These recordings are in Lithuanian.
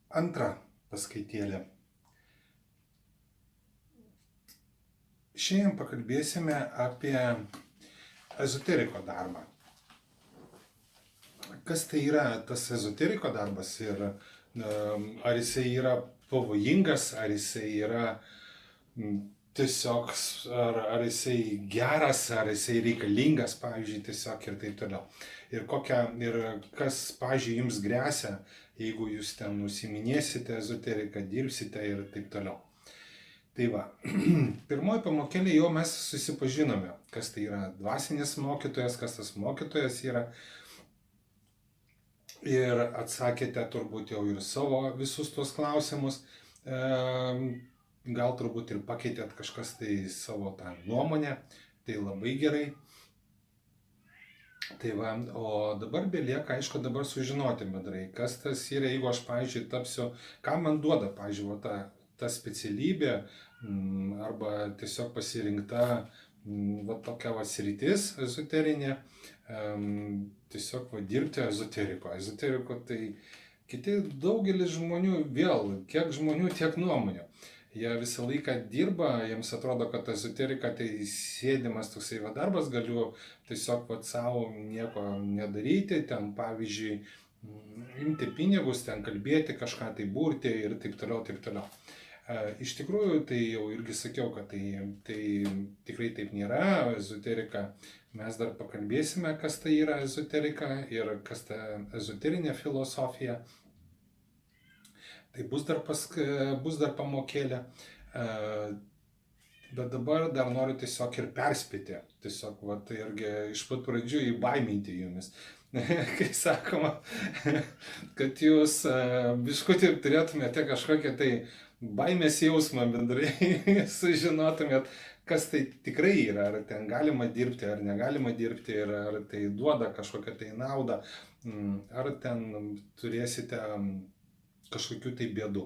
Antra paskaitėlė. Šiandien pakalbėsime apie ezoteriko darbą. Kas tai yra tas ezoteriko darbas ir ar jisai yra pavojingas, ar jisai yra tiesiog, ar jisai geras, ar jisai reikalingas, pavyzdžiui, tiesiog ir taip toliau. Ir kas, pavyzdžiui, jums gresia, jeigu jūs ten užsiiminėsite ezoteriką, dirbsite ir taip toliau. Tai va, pirmoji pamokėlė jau mes susipažinome, kas tai yra dvasinis mokytojas, kas tas mokytojas yra. Ir atsakėte turbūt jau ir savo visus tuos klausimus. Gal turbūt ir pakeitėt kažkas tai savo tą nuomonę. Tai labai gerai. Tai va, o dabar belieka, aišku, dabar sužinoti bendrai, kas tas yra, jeigu aš, pavyzdžiui, tapsiu, ką man duoda, pavyzdžiui, ta specialybė arba tiesiog pasirinkta tokia sritis ezoterinė, tiesiog dirbti ezoteriko. Ezoteriko tai kiti daugelis žmonių, vėl, kiek žmonių, tiek nuomonių. Jie visą laiką dirba, jiems atrodo, kad ezoterika tai sėdimas toksai darbas, galiu tiesiog savo nieko nedaryti, ten pavyzdžiui, imti pinigus, ten kalbėti, kažką tai burti ir taip toliau, taip toliau. Iš tikrųjų, tai jau irgi sakiau, kad tai tikrai taip nėra. Ezoterika, mes dar pakalbėsime, kas tai yra ezoterika ir kas ta ezoterinė filosofija. Tai bus dar pamokėlė. Bet dabar dar noriu tiesiog ir perspėti. Tiesiog, tai irgi iš pat pradžių įbaiminti jumis. Kai sakoma, kad jūs biškutį turėtumėte kažkokią tai baimės jausmą bendrai, sužinotumėt, kas tai tikrai yra, ar ten galima dirbti, ar negalima dirbti, ir ar tai duoda kažkokią tai naudą, ar ten turėsite kažkokių tai bėdų.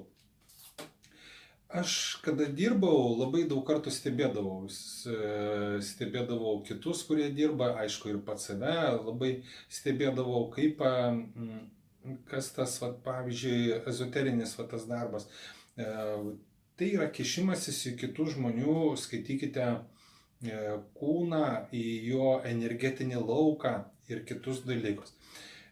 Aš, kada dirbau, labai daug kartų stebėdavau kitus, kurie dirba, aišku, ir pats save labai stebėdavau, kas tas, pavyzdžiui, ezoterinis tas darbas. Tai yra kišimasis į kitų žmonių, skaitykite, kūną, į jo energetinį lauką ir kitus dalykus.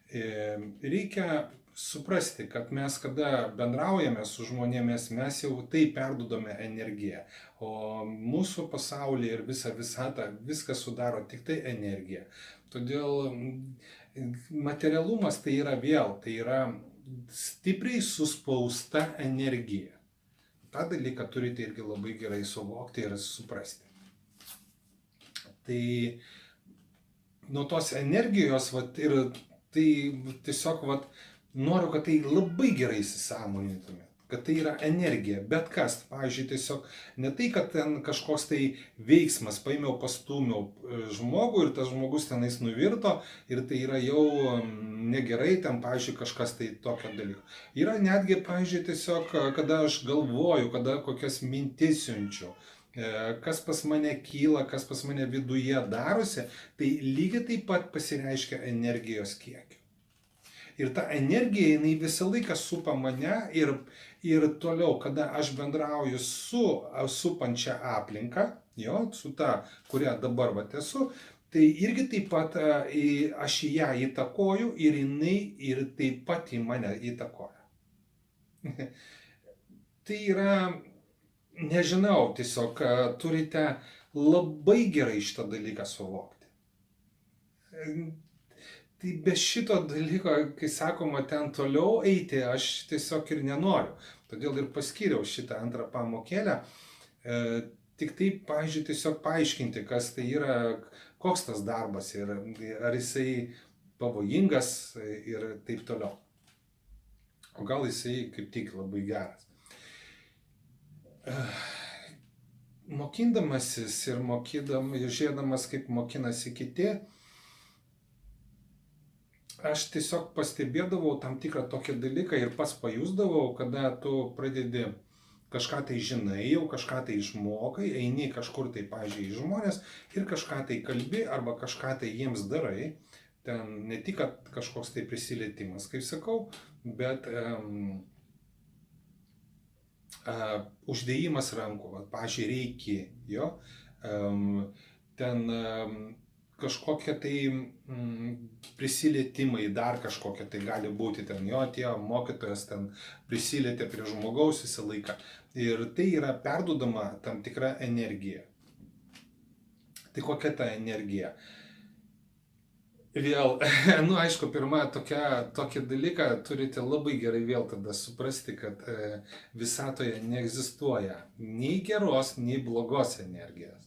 Reikia suprasti, kad mes, kada bendraujame su žmonėmis, mes jau tai perdudome energiją, o mūsų pasaulyje ir visa visata, viskas sudaro tik tai energiją. Todėl materialumas tai yra stipriai suspausta energija. Ta dalyką turite irgi labai gerai suvokti ir suprasti. Tai nuo tos energijos, ir tai tiesiog, noriu, kad tai labai gerai įsisąmonintumėt, kad tai yra energija, bet kas, pavyzdžiui, tiesiog ne tai, kad ten kažkoks tai veiksmas, paėmiau, pastūmiau žmogų ir tas žmogus tenais nuvirto ir tai yra jau negerai, ten, pavyzdžiui, kažkas tai tokio dalyko. Yra netgi, pavyzdžiui, tiesiog, kada aš galvoju, kada kokias mintis siunčiu, kas pas mane kyla, kas pas mane viduje darosi, tai lygiai taip pat pasireiškia energijos kiekiu. Ir ta energija, jinai visą laiką supa mane ir toliau, kada aš bendrauju su supančia aplinka, su ta, kurią dabar esu, tai irgi taip pat aš į ją įtakoju ir jinai ir taip pat į mane įtakoja. Tai yra, nežinau, tiesiog turite labai gerai šitą dalyką suvokti. Tai be šito dalyko, kai sakoma, ten toliau eiti, aš tiesiog ir nenoriu. Todėl ir paskyriau šitą antrą pamokėlę. Tik tai, pavyzdžiui, tiesiog paaiškinti, kas tai yra, koks tas darbas ir ar jisai pavojingas ir taip toliau. O gal jisai kaip tik labai geras. Mokindamasis ir žiūrėdamas, kaip mokinasi kiti, aš tiesiog pastebėdavau tam tikrą tokį dalyką ir pats pajusdavau, kada tu pradedi kažką tai žinai, jau kažką tai išmokai, eini kažkur tai, pavyzdžiui, į žmonės ir kažką tai kalbi arba kažką tai jiems darai. Ten ne tik kažkoks tai prisilietimas, kaip sakau, bet uždėjimas rankų, va, pavyzdžiui, reiki, jo, ten kažkokie tai prisilietimai, dar kažkokie tai gali būti, ten jo atėjo mokytojas, ten prisilietė prie žmogaus visą laiką. Ir tai yra perdodama tam tikra energija. Tai kokia ta energija? Vėl, nu aišku, pirma tokį dalyką turite labai gerai vėl tada suprasti, kad visatoje neegzistuoja nei geros, nei blogos energijos.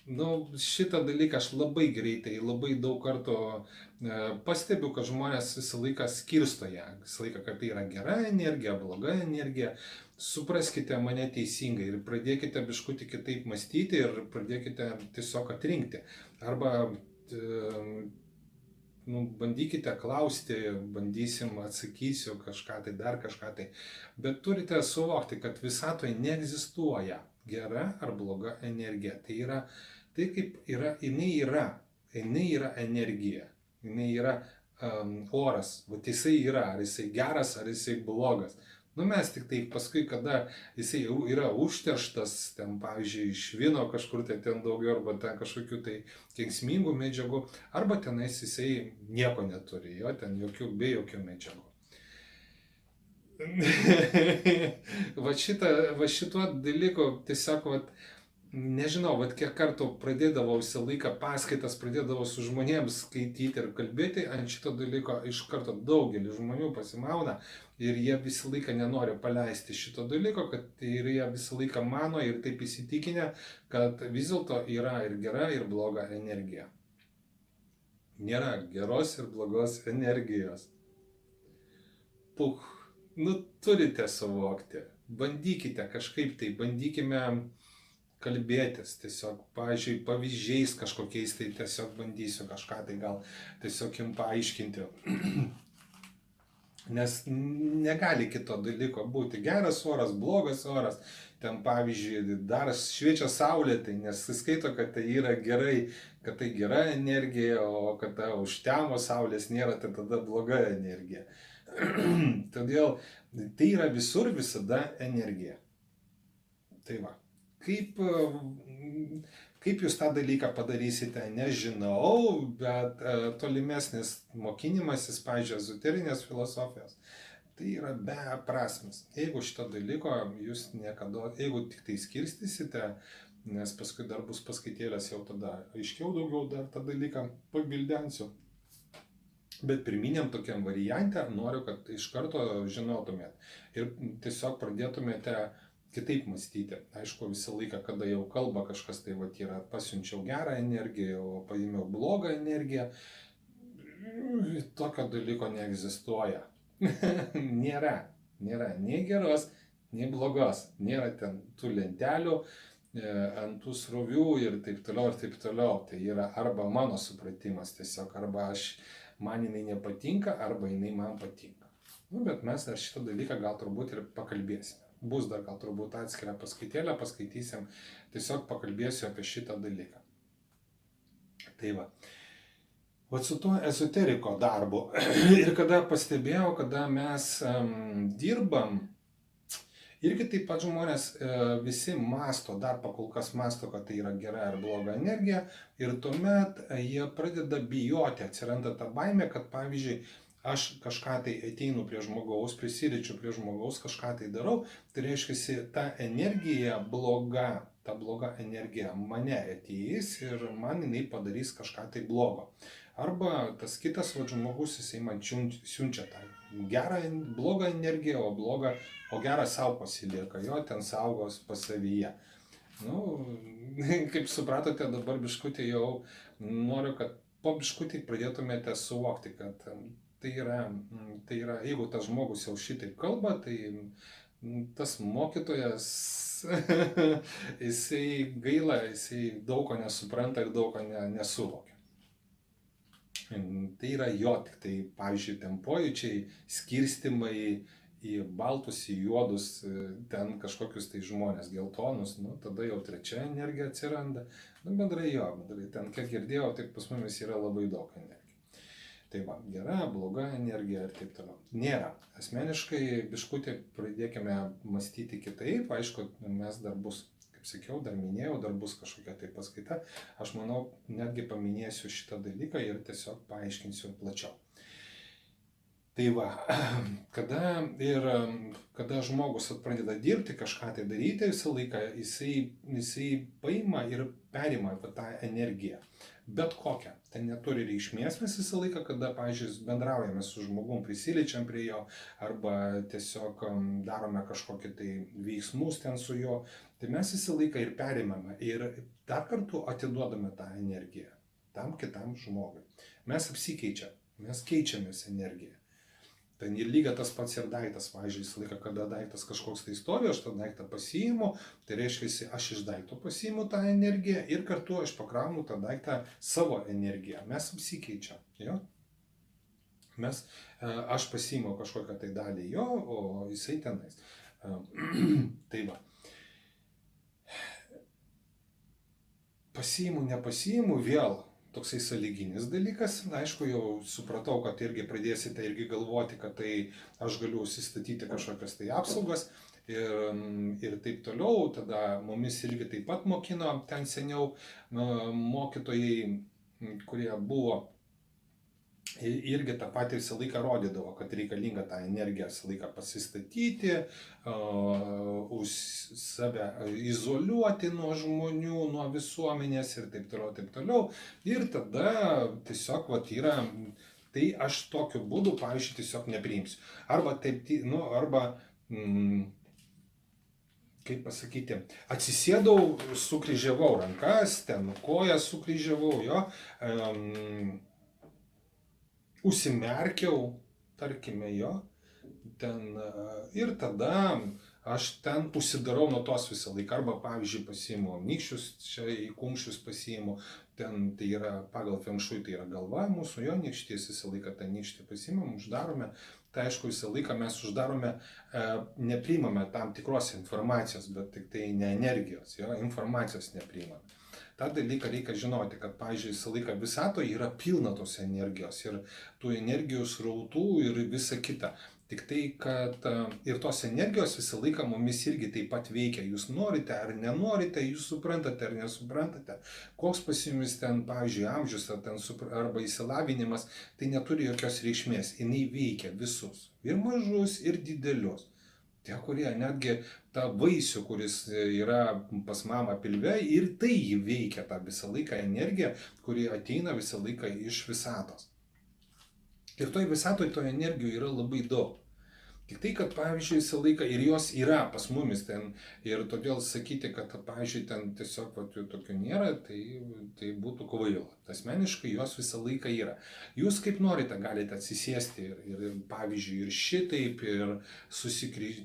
Nu, šitą dalyką aš labai greitai, labai daug kartų pastebiu, kad žmonės visą laiką skirsto ją. Visą laiką, kad tai yra gera energija, bloga energija. Supraskite mane teisingai ir pradėkite biškutį kitaip mąstyti ir pradėkite tiesiog atrinkti. Arba nu, bandykite klausti, bandysim, atsakysiu kažką tai, dar kažką tai. Bet turite suvokti, kad visatoje neegzistuoja gera ar bloga energija. Tai yra, tai kaip yra, jinai yra energija, jinai yra oras, vat jisai yra, ar jisai geras, ar jisai blogas. Nu mes tik tai paskui, kada jisai yra užterštas, ten pavyzdžiui iš vino kažkur tai ten daugiau, arba ten kažkokių tai kenksmingų medžiagų, arba tenais jisai nieko neturi, jo ten be jokių medžiagų. va šituo dalyku tiesiog, nežinau, kiek kartų pradėdavau visą laiką paskaitas, pradėdavau su žmonėms skaityti ir kalbėti, ant šito dalyko iš karto daugelis žmonių pasimauna ir jie visą laiką nenori paleisti šito dalyko, kad ir jie visą laiką mano ir taip įsitikinę, kad vis dėlto yra ir gera, ir bloga energija. Nėra geros ir blogos energijos. Puch, nu turite suvokti, bandykite kažkaip tai, bandykime kalbėtis, tiesiog, pavyzdžiui, pavyzdžiais kažkokiais, tai tiesiog bandysiu kažką tai gal tiesiog jums paaiškinti. Nes negali kito dalyko būti. Geras oras, blogas oras, ten pavyzdžiui, dar šviečia saulė, tai nesiskaito, kad tai yra gerai, kad tai gera energija, o kad užtemo saulės nėra, tai tada bloga energija. Todėl tai yra visur visada energija. Tai va. Kaip jūs tą dalyką padarysite, nežinau, bet tolimesnis mokinimasis, pavyzdžiui, ezoterinės filosofijos, tai yra beprasmis. Jeigu šito dalyko jūs niekada, jeigu tik tai skirstysite, nes paskui dar bus paskaitėlės, jau tada aiškiau daugiau dar tą dalyką pagvildensiu. Bet pirminiam tokiam variante noriu, kad iš karto žinotumėt ir tiesiog pradėtumėte kitaip mąstyti. Aišku, visą laiką, kada jau kalba kažkas, tai yra pasiunčiau gerą energiją, o paėmiau blogą energiją, tokio dalyko neegzistuoja. Nėra nei geros, nei blogos, nėra ten tų lentelių ant tų srovių ir taip toliau ir taip toliau. Tai yra arba mano supratimas tiesiog, arba man jinai nepatinka, arba jinai man patinka. Nu, bet mes dar šitą dalyką gal turbūt ir pakalbėsime. Bus dar gal turbūt atskirą paskaitėlę, paskaitysim, tiesiog pakalbėsiu apie šitą dalyką. Tai va. Vat su tuo ezoteriko darbu. Ir kada pastebėjau, kada mes dirbam, irgi taip pat žmonės visi masto, dar pakol kas masto, kad tai yra gera ar bloga energija. Ir tuomet jie pradeda bijoti, atsiranda ta baimė, kad pavyzdžiui, aš kažką tai ateinu prie žmogaus, prisiliečiu prie žmogaus, kažką tai darau, tai reiškia, ta energija bloga, ta bloga energija mane ateis ir man jinai padarys kažką tai blogo. Arba tas kitas žmogus, jisai man siunčia tą gerą, blogą energiją, o gerą savo pasilieka, jo ten saugos pas savyje. Nu, kaip supratote, dabar biškutį jau noriu, kad po biškutį pradėtumėte suvokti, kad tai yra, jeigu tas žmogus jau šitaip kalba, tai tas mokytojas, jisai gaila, jisai daug ko nesupranta ir daug ko nesuvokia. Tai yra jo, tik tai, pavyzdžiui, ten pojūčiai, skirstimai į baltus, į juodus, ten kažkokius tai žmonės, geltonus, nu, tada jau trečia energija atsiranda. Nu, bendrai, ten, kiek girdėjau, tai pas mumis yra labai daug energijos. Tai va, gera, bloga energija ir taip toliau. Nėra. Asmeniškai biškutį pradėkime mąstyti kitaip. Aišku, mes dar bus, kaip sakiau, dar minėjau, dar bus kažkokia tai paskaita. Aš manau, netgi paminėsiu šitą dalyką ir tiesiog paaiškinsiu plačiau. Tai va, kada žmogus pradeda dirbti, kažką tai daryti, visą laiką jisai paima ir perima tą energiją. Bet kokią. Tai neturi reikšmės, mes visą laiką, kada, pavyzdžiui, bendraujame su žmogum, prisiliečiam prie jo, arba tiesiog darome kažkokį tai veiksmus ten su juo, tai mes visą laiką ir perimame ir dar kartu atiduodame tą energiją tam kitam žmogui. Mes apsikeičiam, mes keičiamės energiją. Ten ir lygiai tas pats ir daiktas, pavyzdžiui, visą laiką, kada daiktas kažkoks tai stovi, aš tą daiktą pasiimu, tai reiškia, aš iš daikto pasiimu tą energiją ir kartu aš pakraunu tą daiktą savo energiją. Mes apsikeičiam, jo? Aš pasiimu kažkokią tai dalį jo, o jisai tenais. Tai va. Pasiimu, nepasiimu, vėl toksai sąlyginis dalykas. Aišku, jau supratau, kad irgi pradėsite irgi galvoti, kad tai aš galiu užsistatyti kažkokias tai apsaugas ir taip toliau. Tada mumis irgi taip pat mokino ten seniau mokytojai, kurie buvo, irgi tą patį visą laiką rodydavo, kad reikalinga tą energiją visą laiką pasistatyti, už save izoliuoti nuo žmonių, nuo visuomenės ir taip toliau, taip toliau. Ir tada tiesiog yra, tai aš tokiu būdu, pavyzdžiui, tiesiog nepriimsiu. Arba taip, kaip pasakyti, atsisėdau, sukryžiavau rankas, ten koją sukryžiavau, jo, užsimerkiau, tarkime, jo, ten ir tada aš ten užsidarau nuo tos visą laiką, arba, pavyzdžiui, pasiimu nykščius, čia į kumščius pasiimu, ten tai yra pagal feng shui, tai yra galva mūsų, jo, nykštys visą laiką tą nykštį pasiimam, uždarome, tai aišku, visą laiką mes uždarome, nepriimame tam tikros informacijos, bet tik tai ne energijos, jo, informacijos nepriimame. tą dalyką reikia žinoti, kad, pavyzdžiui, visą laiką visatoje yra pilna tos energijos ir tų energijos srautų ir visa kita. Tik tai, kad ir tos energijos visą laiką mumis irgi taip pat veikia. Jūs norite ar nenorite, jūs suprantate ar nesuprantate. Koks pas jumis ten, pavyzdžiui, amžius arba išsilavinimas, tai neturi jokios reikšmės. Jinai veikia visus. Ir mažus, ir didelius. Tie, kurie netgi tą vaisių, kuris yra pas mamą pilve, ir tai jį veikia tą visą laiką energiją, kuri ateina visą laiką iš visatos. Ir toj visatoj to energijų yra labai daug. Tik tai, kad, pavyzdžiui, visą laiką ir jos yra pas mumis ten ir todėl sakyti, kad, pavyzdžiui, ten tiesiog jų tokių nėra, tai būtų kvaila. Asmeniškai jos visą laiką yra. Jūs kaip norite galite atsisėsti ir pavyzdžiui, ir šitaip, ir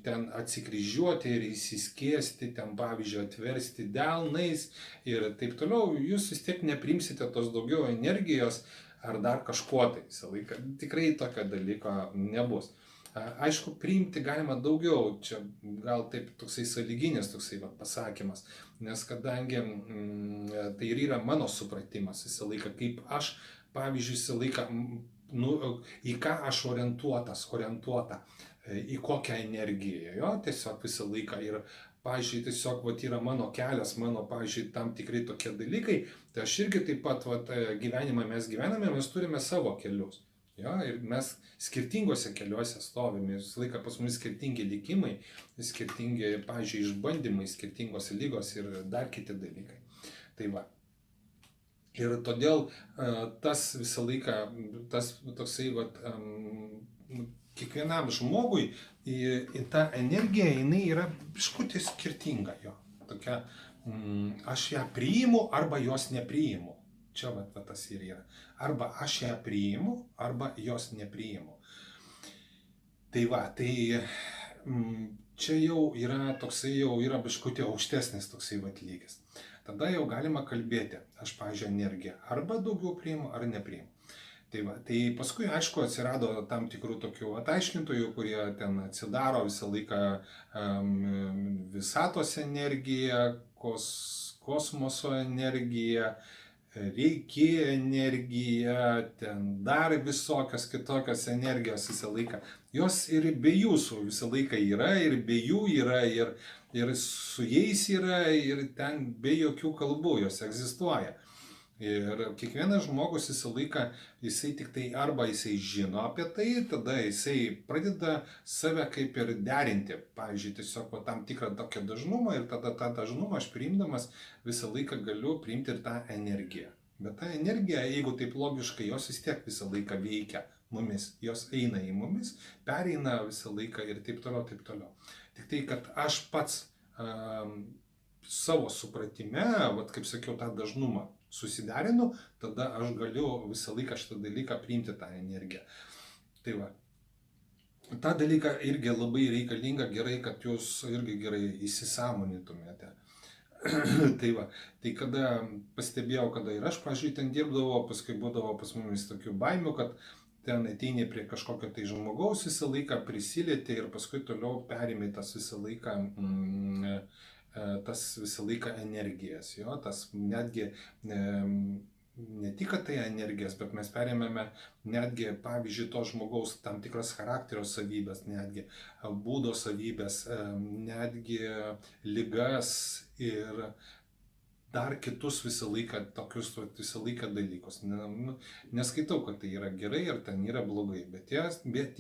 ten atsikryžiuoti, ir įsiskėsti, ten, pavyzdžiui, atversti delnais ir taip toliau. Jūs vis tiek neprimsite tos daugiau energijos ar dar kažko tai visą laiką. Tikrai tokio dalyko nebus. Aišku, priimti galima daugiau, čia gal taip toksai sąlyginis toksai pasakymas, nes kadangi tai ir yra mano supratimas visą laiką, kaip aš, pavyzdžiui, visą laiką, į ką aš orientuota, į kokią energiją, jo, tiesiog visą laiką ir, pavyzdžiui, tiesiog yra mano kelias, mano, pavyzdžiui, tam tikrai tokie dalykai, tai aš irgi taip pat gyvenimą mes gyvename, mes turime savo kelius. Jo, ir mes skirtingose keliuose stovime, visą laiką pas mus skirtingi likimai, skirtingi, pavyzdžiui, išbandymai, skirtingos lygos ir dar kiti dalykai. Tai va. Ir todėl tas visą laiką, tas toksai, kiekvienam žmogui į tą energiją, jinai yra biškutį skirtinga jo. Tokia, aš ją priimu arba jos nepriimu. Čia tas ir yra. Arba aš ją priimu, arba jos nepriimu. Tai va, tai čia jau yra toksai, jau yra biškutį aukštesnis toksai lygis. Tada jau galima kalbėti, aš, pavyzdžiui, energiją arba daugiau priimu, ar nepriimu. Tai va, tai paskui, aišku, atsirado tam tikrų tokių ataiškintojų, kurie ten atsidaro visą laiką visatos energiją, kosmoso energiją, reiki energija, ten dar visokios kitokios energijos visą laiką. Jos ir be jūsų visą laiką yra, ir be jų yra, ir su jais yra, ir ten be jokių kalbų jos egzistuoja. Ir kiekvienas žmogus visą laiką, jisai tik tai arba jisai žino apie tai, tada jisai pradeda save kaip ir derinti. Pavyzdžiui, tiesiog tam tikrą tokią dažnumą ir tada tą dažnumą aš priimdamas visą laiką galiu priimti ir tą energiją. Bet ta energija, jeigu taip logiškai, jos vis tiek visą laiką veikia mumis, jos eina į mumis, pereina visą laiką ir taip toliau, taip toliau. Tik tai, kad aš pats savo supratime, vat, kaip sakiau, tą dažnumą susiderinu, tada aš galiu visą laiką šitą dalyką priimti tą energiją. Tai va. Ta dalyką irgi labai reikalinga, gerai, kad jūs irgi gerai įsisąmonintumėte. Tai va, tai kada pastebėjau, kada ir aš, pažiūrėjau, ten dirbdavau, paskui būdavo pas mumis tokių baimių, kad ten ateini prie kažkokio tai žmogaus visą laiką, prisilieti ir paskui toliau perimi tas visą laiką energijas, jo, tas netgi ne tik tai energijas, bet mes perėmėme netgi, pavyzdžiui, to žmogaus tam tikras charakterio savybės, netgi būdo savybės, netgi ligas ir dar kitus visą laiką, tokius visą laiką dalykus. Neskaitau, kad tai yra gerai ar ten yra blogai, bet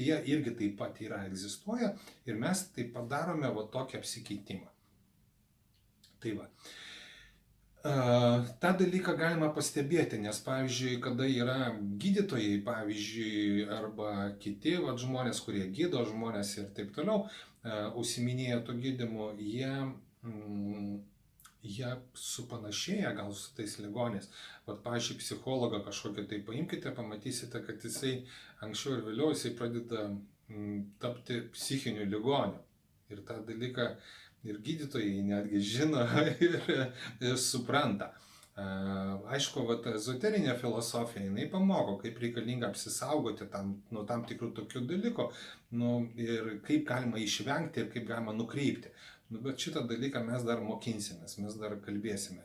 jie irgi taip pat yra, egzistuoja ir mes taip pat darome va tokį apsikeitimą. Tai va. tą dalyką galima pastebėti, nes pavyzdžiui, kada yra gydytojai, pavyzdžiui, arba kiti žmonės, kurie gydo žmonės ir taip toliau, užsiminėja to gydymu, jie supanašėja gal su tais ligonės. Pavyzdžiui, psichologą kažkokį tai paimkite, pamatysite, kad jisai anksčiau ir vėliau jisai pradeda tapti psichiniu ligoniu. Ir tą dalyką ir gydytojai netgi žino ir supranta. Aišku, ezoterinė filosofija, jinai pamoko, kaip reikalinga apsisaugoti nuo tam tikrų tokių dalykų, ir kaip galima išvengti ir kaip galima nukreipti. Bet šitą dalyką mes dar mokinsimės, mes dar kalbėsime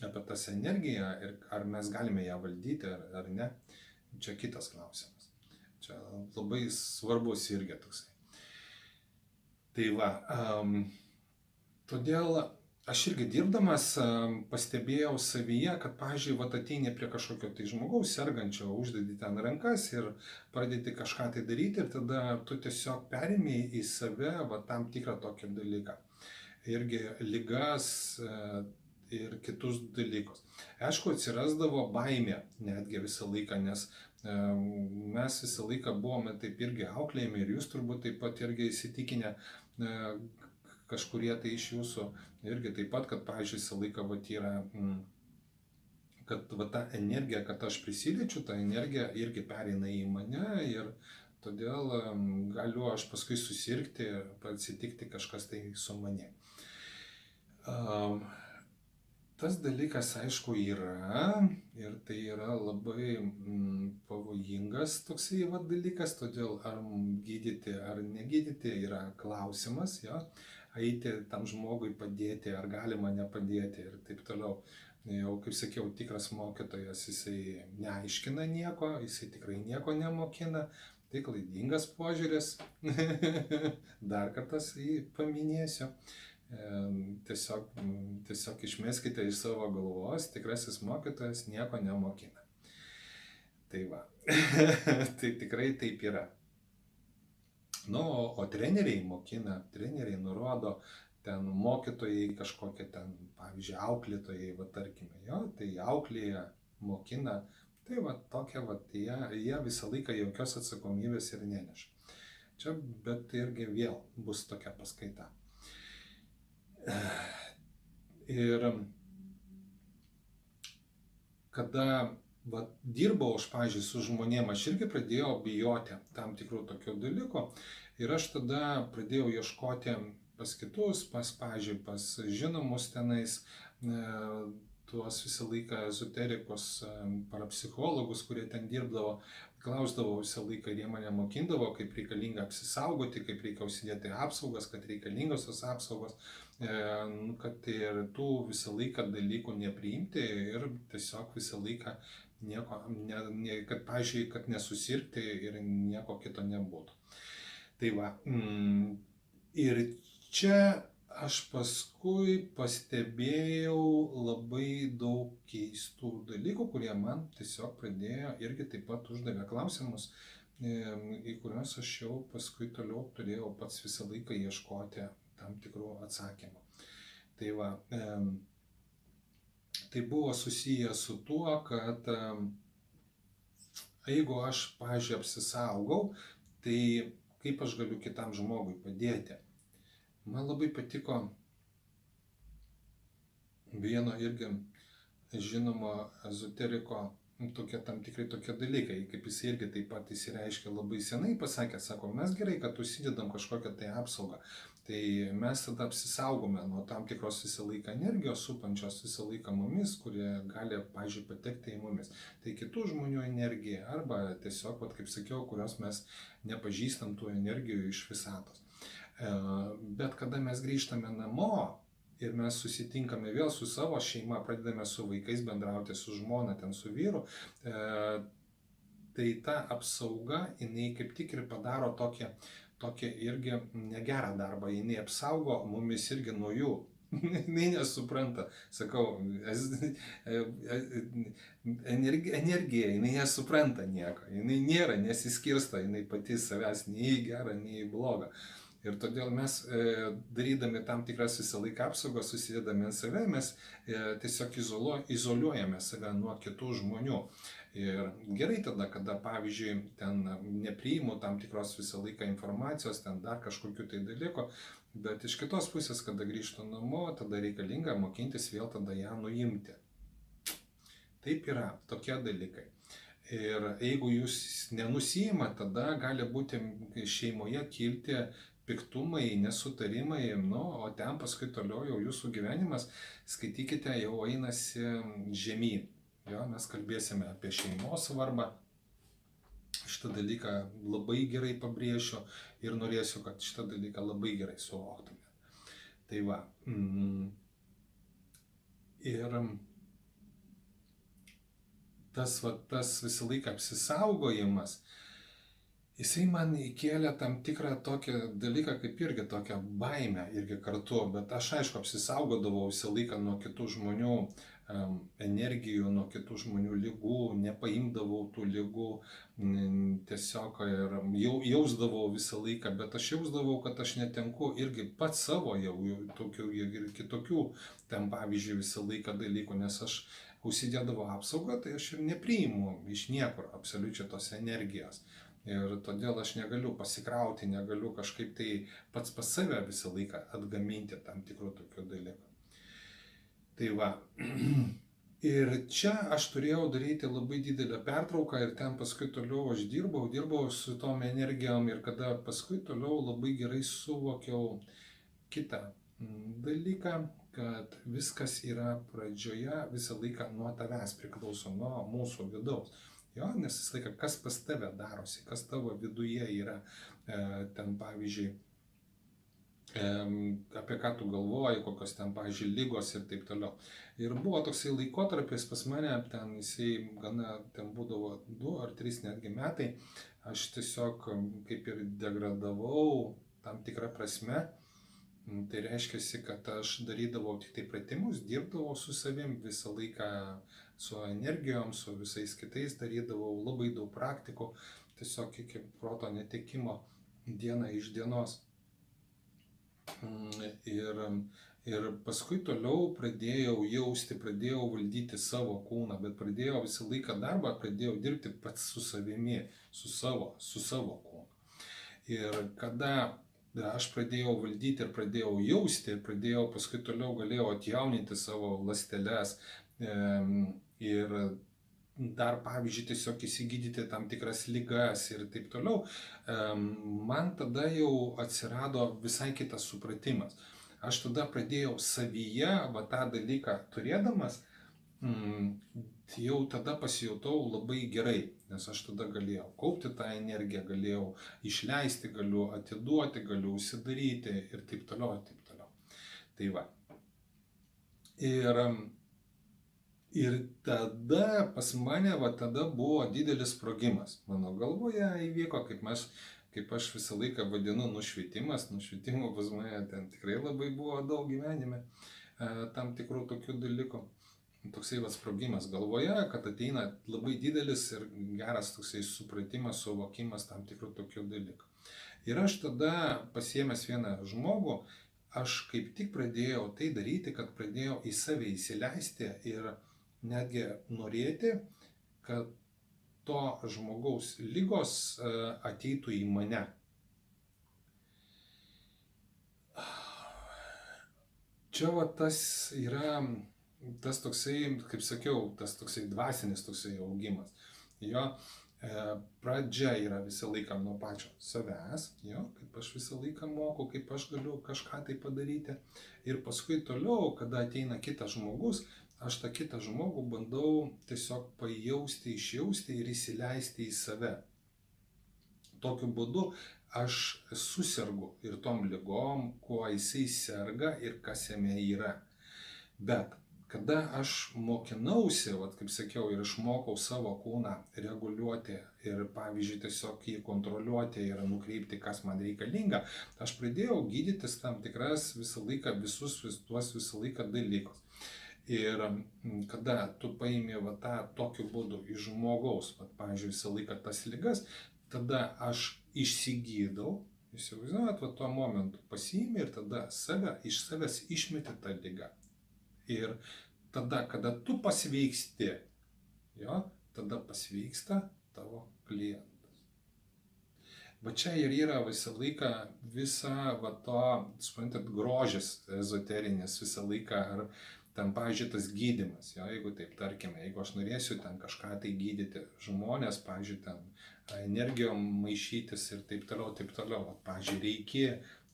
apie tas energiją ir ar mes galime ją valdyti ar ne. Čia kitas klausimas. Čia labai svarbus irgi toksai. Tai va, todėl aš irgi dirbdamas pastebėjau savyje, kad, pavyzdžiui, ateini prie kažkokio tai žmogaus sergančio, uždedi ten rankas ir pradedi kažką tai daryti ir tada tu tiesiog perimi į save tam tikrą tokį dalyką. Irgi ligas ir kitus dalykus. Aišku, atsirasdavo baimė netgi visą laiką, nes mes visą laiką buvome taip irgi auklėjami ir jūs turbūt taip pat irgi įsitikinę, kažkurie tai iš jūsų irgi taip pat, kad, pavyzdžiui, visą laiką yra, kad ta energija, kad aš prisiliečiu, ta energija irgi pereina į mane ir todėl galiu aš paskui susirgti, atsitikti kažkas tai su manimi. Tas dalykas, aišku, yra ir tai yra labai pavojingas toksai dalykas, todėl ar gydyti ar negydyti yra klausimas, jo, eiti tam žmogui padėti, ar galima nepadėti ir taip toliau. Jau, kaip sakiau, tikras mokytojas, jisai neaiškina nieko, jisai tikrai nieko nemokina, tai klaidingas požiūris, dar kartas jį paminėsiu. Tiesiog išmeskite iš savo galvos, tikrasis mokytojas nieko nemokina. Tai va, tai tikrai taip yra. O treneriai mokina, treneriai nurodo, ten mokytojai kažkokie ten, pavyzdžiui, auklėtojai, tarkime, jo, tai auklėja, mokina, tai tokia, jie visą laiką jokios atsakomybės ir neneša. Čia, bet irgi vėl bus tokia paskaita. Ir kada dirbau aš, pavyzdžiui, su žmonėm, aš irgi pradėjau bijoti tam tikrų tokių dalykų ir aš tada pradėjau ieškoti pas kitus, pavyzdžiui, pas žinomus tenais tuos visą laiką ezoterikus, parapsichologus, kurie ten dirbdavo, klausdavau visą laiką ir jie mane mokindavo, kaip reikalinga apsisaugoti, kaip reikia užsidėti apsaugas, kad reikalingos tos apsaugos, kad ir tų visą laiką dalykų nepriimti ir tiesiog visą laiką nieko, kad, pavyzdžiui, kad nesusirgti ir nieko kito nebūtų. Tai va, ir čia aš paskui pastebėjau labai daug keistų dalykų, kurie man tiesiog pradėjo irgi taip pat uždavė klausimus, į kuriuos aš jau paskui toliau turėjau pats visą laiką ieškoti tam tikrų atsakymų. Tai va, tai buvo susiję su tuo, kad jeigu aš, pavyzdžiui, apsisaugau, tai kaip aš galiu kitam žmogui padėti. Man labai patiko vieno irgi žinomo ezoteriko tam tikrai tokie dalykai, kaip jis irgi taip pat įsireiškia labai senai, pasakė, sako, mes gerai, kad užsidedam kažkokią tai apsaugą, tai mes tada apsisaugome nuo tam tikros visą laiką energijos supančios visą laiką mumis, kurie gali, pavyzdžiui, patekti į mumis. Tai kitų žmonių energija arba tiesiog, kaip sakiau, kurios mes nepažįstam tų energijų iš visatos. Bet kada mes grįžtame namo ir mes susitinkame vėl su savo šeima, pradedame su vaikais bendrauti, su žmona, ten su vyru, tai ta apsauga, jinai kaip tik ir padaro tokią irgi negerą darbą, jinai apsaugo mumis irgi nuo jų. Jinai nesupranta, sakau, energija, jinai nesupranta nieko, jinai nėra, nesiskirsto, jinai pati savęs nei į gerą, nei į blogą. Ir todėl mes, darydami tam tikras visą laiką apsaugos, susidėdami ant save, mes tiesiog izoliuojame save nuo kitų žmonių. Ir gerai tada, kada, pavyzdžiui, ten nepriimu tam tikros visą laiką informacijos, ten dar kažkokiu tai dalyko, bet iš kitos pusės, kada grįžtu namo, tada reikalinga mokintis vėl tada ją nuimti. Taip yra, tokie dalykai. Ir jeigu jūs nenusijima, tada gali būti šeimoje kilti piktumai, nesutarimai, o ten paskui toliau jau jūsų gyvenimas, skaitykite, jau einasi žemyn. Jo, mes kalbėsime apie šeimos svarbą. Šitą dalyką labai gerai pabrėšiu ir norėsiu, kad šitą dalyką labai gerai suvoktume. Tai va. Ir tas visą laiką apsisaugojimas, jisai man įkėlė tam tikrą tokį dalyką, kaip irgi tokią baimę irgi kartu, bet aš aišku apsisaugodavau visą laiką nuo kitų žmonių energijų, nuo kitų žmonių ligų, nepaimdavau tų ligų, tiesiog ir jausdavau visą laiką, bet aš jausdavau, kad aš netenku irgi pats savo jau tokių ir kitokių, ten pavyzdžiui visą laiką dalykų, nes aš užsidėdavau apsaugą, tai aš ir nepriimu iš niekur absoliučiai tos energijos. Ir todėl aš negaliu pasikrauti, negaliu kažkaip tai pats pas save visą laiką atgaminti tam tikrų tokių dalykų. Tai va. Ir čia aš turėjau daryti labai didelę pertrauką ir ten paskui toliau aš dirbau su tom energijom ir kada paskui toliau labai gerai suvokiau kitą dalyką, kad viskas yra pradžioje visą laiką nuo tavęs priklauso, nuo mūsų vidaus. Jo, nes visą laiką, kas pas tave darosi, kas tavo viduje yra, ten pavyzdžiui, apie ką tu galvoji, kokios ten, pavyzdžiui, lygos ir taip toliau. Ir buvo toksai laikotarpis pas mane, ten jisai gana, ten būdavo 2 ar 3 netgi metai, aš tiesiog kaip ir degradavau tam tikrą prasme. Tai reiškia, kad aš darydavau tik tai pratimus, dirbdavau su savim visą laiką, su energijom, su visais kitais, darydavau labai daug praktikų, tiesiog iki proto netekimo diena iš dienos. Ir paskui toliau pradėjau jausti, pradėjau valdyti savo kūną, bet pradėjau visą laiką darbą, pradėjau dirbti pats su savimi, su savo kūnu. Ir kada aš pradėjau valdyti ir pradėjau jausti, pradėjau paskui toliau galėjau atjauninti savo ląsteles ir dar, pavyzdžiui, tiesiog įsigydyti tam tikras ligas ir taip toliau, man tada jau atsirado visai kitas supratimas. Aš tada pradėjau savyje, tą dalyką turėdamas, jau tada pasijutau labai gerai, nes aš tada galėjau kaupti tą energiją, galėjau išleisti, galiu atiduoti, galiu užsidaryti ir taip toliau, ir taip toliau. Tai va. Ir tada pas mane, va tada buvo didelis sprogimas. Mano galvoje įvyko, kaip aš visą laiką vadinu, nušvitimas. Nušvitimo pas mane ten tikrai labai buvo daug gyvenime tam tikrų tokių dalykų. Toksai va sprogimas galvoje, kad ateina labai didelis ir geras toksai supratimas, suvokimas tam tikrų tokių dalykų. Ir aš tada pasiėmęs vieną žmogų, aš kaip tik pradėjau tai daryti, kad pradėjau į save įsileisti ir netgi norėti, kad to žmogaus lygos ateitų į mane. Čia va tas yra tas toksai, kaip sakiau, tas toksai dvasinis toksai augimas. Jo pradžia yra visą laiką nuo pačio savęs, jo, kaip aš visą laiką moku, kaip aš galiu kažką tai padaryti. Ir paskui toliau, kada ateina kitas žmogus, aš tą kitą žmogų bandau tiesiog pajausti, išjausti ir įsileisti į save. Tokiu būdu aš susergu ir tom ligom, kuo jisai serga ir kas jame yra. Bet kada aš mokinausi, vat, kaip sakiau, ir išmokau savo kūną reguliuoti ir, pavyzdžiui, tiesiog jį kontroliuoti ir nukreipti, kas man reikalinga, aš pradėjau gydytis tam tikras visą laiką, visus tuos visą laiką dalykus. Ir kada tu paimi va, tą tokiu būdu iš žmogaus, vat, pavyzdžiui, visą laiką tas ligas, tada aš išsigydau, įsivaizduojat, va, tuo momentu pasiimi ir tada iš savęs išmeti tą ligą. Ir tada, kada tu pasveiksti, jo, tada pasveiksta tavo klientas. Va čia ir yra visą laiką va to, suprantat, grožis ezoterinis visą laiką, ar ten, pavyzdžiui, tas gydymas, jo, jeigu taip, tarkime, jeigu aš norėsiu ten kažką tai gydyti žmonės, pavyzdžiui, ten energijom maišytis ir taip toliau, va, pavyzdžiui, reiki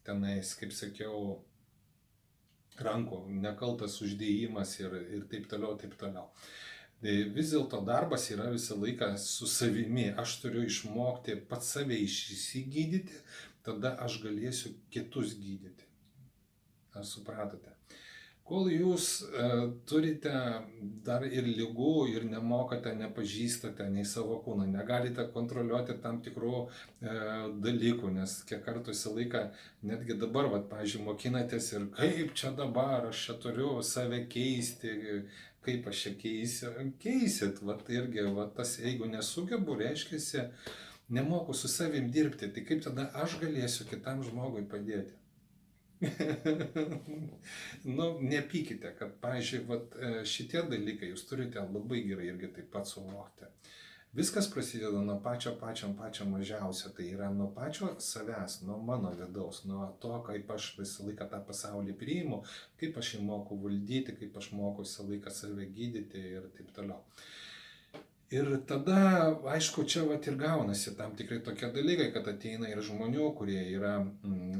tenais, kaip sakiau, rankų nekaltas uždėjimas ir taip toliau, taip toliau. Vis dėlto darbas yra visą laiką su savimi. Aš turiu išmokti pats save išsigydyti, tada aš galėsiu kitus gydyti. Ar supratote? Kol jūs turite dar ir ligų ir nemokate, nepažįstate nei savo kūną, negalite kontroliuoti tam tikrų dalykų, nes kiek kartų visą laiką, netgi dabar, vat, pavyzdžiui, mokinatės ir kaip čia dabar, aš čia turiu save keisti, kaip aš čia keisiu, keisit, vat irgi, vat, tas jeigu nesugebu, reiškia, nemoku su savim dirbti, tai kaip tada aš galėsiu kitam žmogui padėti? Nu, nepykite, kad, pavyzdžiui, vat, šitie dalykai jūs turite labai gerai irgi taip pat suvokti. Viskas prasideda nuo pačio mažiausio, tai yra nuo pačio savęs, nuo mano vidaus, nuo to, kaip aš visą laiką tą pasaulį priimu, kaip aš jį moku valdyti, kaip aš moku visą laiką save gydyti ir taip toliau. Ir tada, aišku, čia vat ir gaunasi tam tikrai tokie dalykai, kad ateina ir žmonių, kurie yra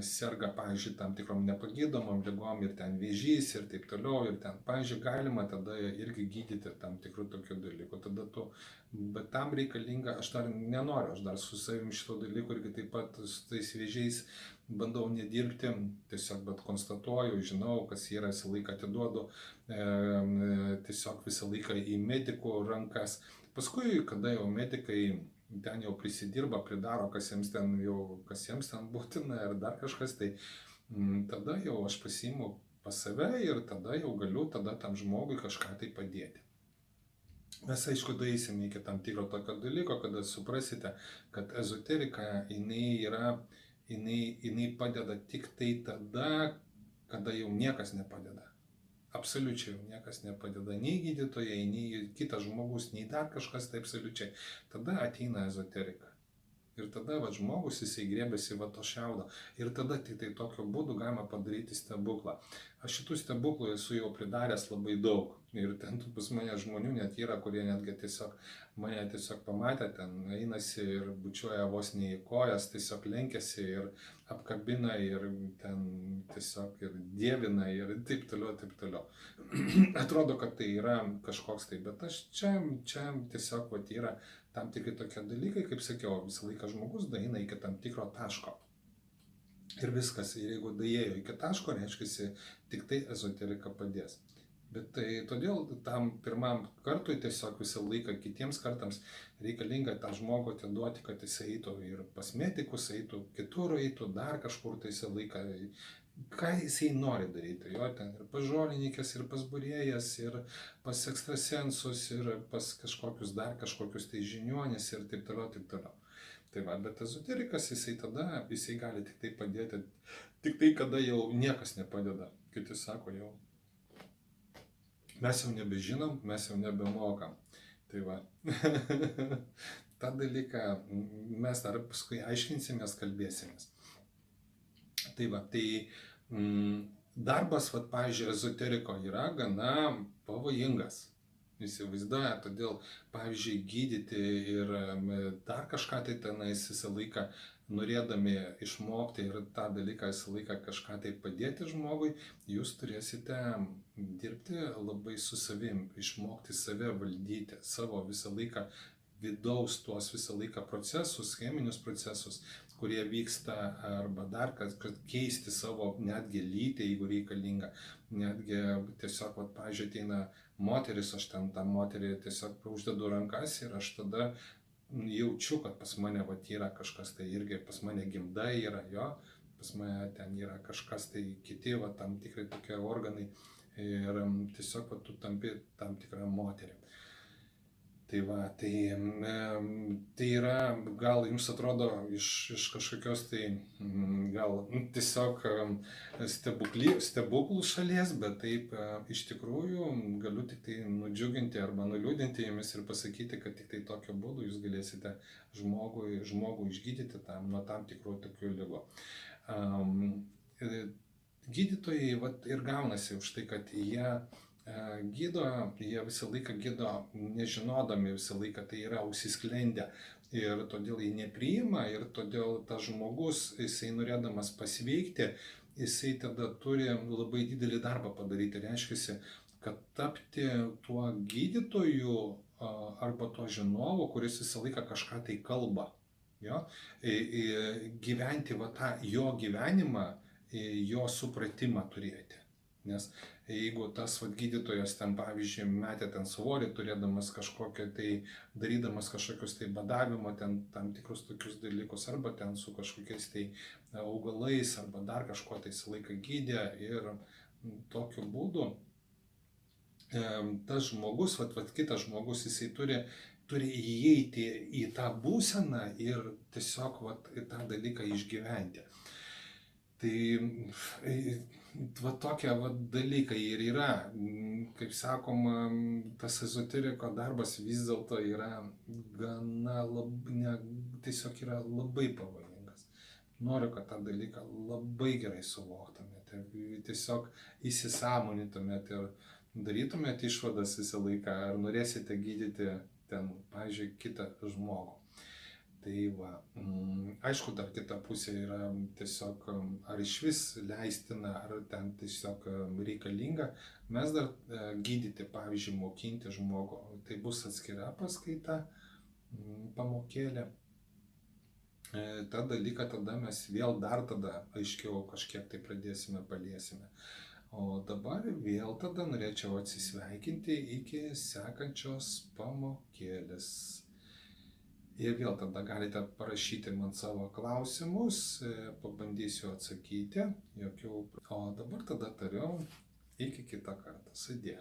serga, pavyzdžiui, tam tikrom nepagydomom ligom ir ten vėžys ir taip toliau. Ir ten, pavyzdžiui, galima tada irgi gydyti tam tikrų tokių dalykų. Tada bet tam reikalinga, aš dar nenoriu, aš dar su savim šito dalyku irgi taip pat su tais vėžiais bandau nedirbti, tiesiog bet konstatuoju, žinau, kas yra, visą laiką atiduodu, tiesiog visą laiką į medikų rankas. Paskui, kada jau medikai ten jau prisidirba, pridaro, kas jiems ten būtina ir dar kažkas, tai tada jau aš pasiimu pas save ir tada jau galiu tam žmogui kažką tai padėti. Mes, aišku, daeisim iki tam tikro tokio dalyko, kada suprasite, kad ezoterika, jinai padeda tik tai tada, kada jau niekas nepadeda. Absoliučiai niekas nepadeda, nei gydytojai, nei kitas žmogus, nei dar kažkas, tai absoliučiai. Tada ateina ezoterika. Ir tada va, žmogus jisai grėbėsi va to šiaudo. Ir tada tik tai tokiu būdu galima padaryti stebuklą. Aš šitų stebuklų esu jau pridaręs labai daug. Ir ten pas mane žmonių net yra, kurie netgi mane tiesiog pamatę, ten einasi ir bučiuoja vos ne į kojas, tiesiog lenkiasi ir apkabina ir ten tiesiog ir dievina ir taip toliau, taip toliau. Atrodo, kad tai yra kažkoks tai, bet aš čia tiesiog vat, yra tam tikri tokie dalykai, kaip sakiau, visą laiką žmogus daeina iki tam tikro taško. Ir viskas, ir jeigu daėjo iki taško, reiškia, tik tai ezoterika padės. Bet tai todėl tam pirmam kartui tiesiog visą laiką kitiems kartams reikalinga tą žmogų atiduoti, kad jis eitų ir pas medikus, eitų kitur, eitų dar kažkur tai visą laiką, ką jisai nori daryti. Jo ten ir pas žolininkės, ir pas būrėjas, ir pas ekstrasensus, ir pas kažkokius tai žiniuonis ir taip toliau, taip toliau. Tai va, bet ezoterikas jisai gali tik tai padėti, tik tai kada jau niekas nepadeda. Kiti sako jau, mes jau nebežinom, mes jau nebemokam. Tai va, tą dalyką mes dar paskui aiškinsimės, kalbėsimės. Tai va, darbas, va, pavyzdžiui, ezoteriko yra gana pavojingas. Įsivaizduoja, todėl, pavyzdžiui, gydyti ir dar kažką tai tenais visą laiką norėdami išmokti ir tą dalyką visą laiką kažką tai padėti žmogui, jūs turėsite dirbti labai su savim, išmokti save valdyti, savo visą laiką vidaus tuos visą laiką procesus, cheminius procesus, kurie vyksta, arba dar kad keisti savo netgi lytį, jeigu reikalinga. Netgi tiesiog, va, pavyzdžiui, ateina moteris, aš ten tą moterį tiesiog uždedu rankas ir aš tada jaučiu, kad pas mane va, yra kažkas, tai irgi pas mane gimda yra, jo, pas mane ten yra kažkas, tai kiti va, tam tikrai tokie organai ir tiesiog va, tu tampi tam tikrą moterį. Tai va, tai yra, gal jums atrodo iš kažkokios tai, gal tiesiog stebuklų šalies, bet taip iš tikrųjų galiu tik tai nudžiuginti arba nuliūdinti jumis ir pasakyti, kad tik tai tokiu būdu jūs galėsite žmogų išgydyti nuo tam tikrų tokių ligų. Gydytojai va, ir gaunasi už tai, kad jie gydo, jie visą laiką gydo nežinodami, visą laiką tai yra užsisklendę ir todėl jie nepriima ir todėl tas žmogus, jisai norėdamas pasveikti, jisai tada turi labai didelį darbą padaryti. Reiškia, kad tapti tuo gydytoju arba tuo žinovu, kuris visą laiką kažką tai kalba, jo? Gyventi va, tą jo gyvenimą, jo supratimą turėti. Nes jeigu tas va, gydytojas ten, pavyzdžiui, metė ten svorį, turėdamas kažkokią tai, darydamas kažkokius tai badavimo, ten tam tikrus tokius dalykus, arba ten su kažkokiais tai augalais, arba dar kažko tai visą laiką gydė ir tokiu būdu tas žmogus, kitas žmogus, jisai turi įeiti į tą būseną ir tiesiog tą dalyką išgyventi. Tai va tokie va dalykai ir yra, kaip sakoma, tas ezoteriko darbas vis dėlto yra gana tiesiog yra labai pavojingas. Noriu, kad tą dalyką labai gerai suvoktumėte, tiesiog įsisąmonintumėte ir darytumėte išvadas visą laiką, ar norėsite gydyti ten, pavyzdžiui, kitą žmogų. Tai va, aišku, dar kita pusė yra tiesiog, ar išvis leistina, ar ten tiesiog reikalinga, mes dar gydyti, pavyzdžiui, mokinti žmogų, tai bus atskira paskaita, pamokėlė. Ta dalyką tada mes vėl dar tada aiškiau kažkiek tai paliesime. O dabar vėl tada norėčiau atsisveikinti iki sekančios pamokėlės. Ir vėl tada galite parašyti man savo klausimus, pabandysiu atsakyti. O dabar tada tariu, iki kitą kartą. Sudie.